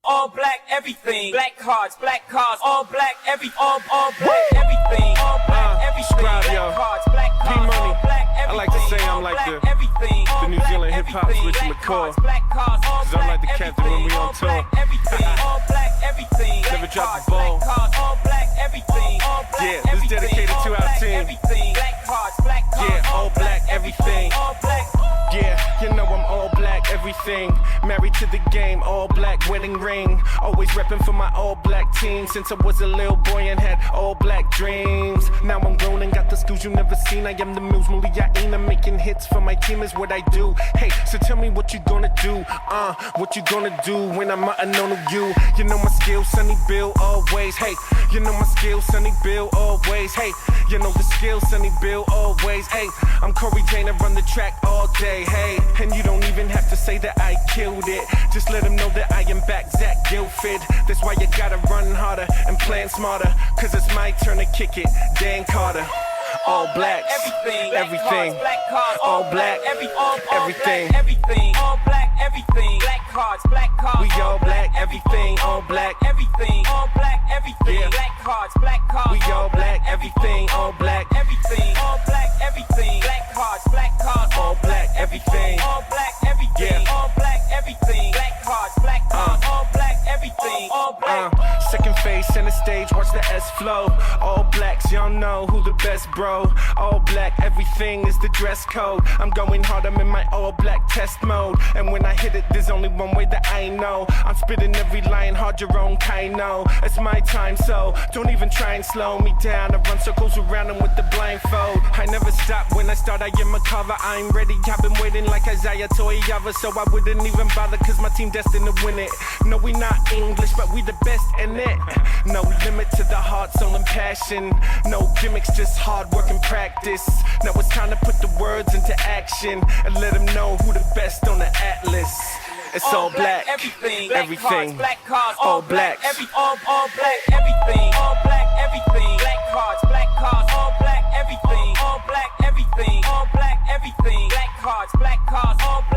All black, everything. Black cards, all black, all black, everything. All black, everything. Scribe, yo. Black cards, black cards, P-Money. all black, everything. I like to say I'm like All black, the everything. All New black, Zealand hip-hop's everything. Richie Black McCaw. cards, all 'Cause I'm like the black, captain when we everything. on All tour. black, everything. All black, everything. Never Black drop cards, the ball. Black cards, all black, everything. All black, Yeah, this everything. dedicated to All our black, team. Everything. Black cards, black cards, Yeah, all black, everything. All black. Yeah, you know I'm all black, everything. Married to the game, all black, wedding ring. Always repping for my all black team since I was a little boy and had all black dreams. Now I'm grown and got the skills you never seen. I am the Mills Muliaina, making hits for my team is what I do. Hey, so tell me what you gonna do, what you gonna do when I'm out and on you. You know my skills, Sonny Bill, always. Hey, you know my skills, Sonny Bill, always. Hey, you know the skills, Sonny Bill, always. Hey, I'm Corey Jane, I run the track all day. Hey, and you don't even have to say that I killed it. Just let them know that I am back, Zach Gilford. That's why you gotta run harder and plan smarter. Cause it's my turn to kick it, Dan Carter. All black, everything. Black cards, All black, everything. Everything. All black, everything. Black cards, We all black, everything, all black. everything. All black, everything. Yeah. Black cards, We all black, everything, all black. everything. All black, everything. Black cards, All black, everything. All black, everything. Yeah. All black, everything. Black cards, all black, everything. All black. Second face center stage, watch the S flow. All blacks, y'all know who the best, bro. All black, everything is the dress code. I'm going hard, I'm in my all black test mode. And when I hit it, there's only one way that I know. I'm spitting every line hard, your own kind, no. It's my time, so don't even try and slow me down. I run circles around them with the blindfold. I never stop when I start, I am a cover. I'm ready, I've been waiting like Isaiah Toyava. So I wouldn't even bother, cause my team destined to win it. No, we not English, but we the best in it. No limit to the heart, soul, and passion. No gimmicks, just hard work and practice. Now it's time to put the words into action and let them know who the best on the atlas. It's all black, everything. everything. Black cards, All blacks. all black, everything. All black, everything. Black cards, all black, everything. All black, everything. All black, everything. Black cards, all black.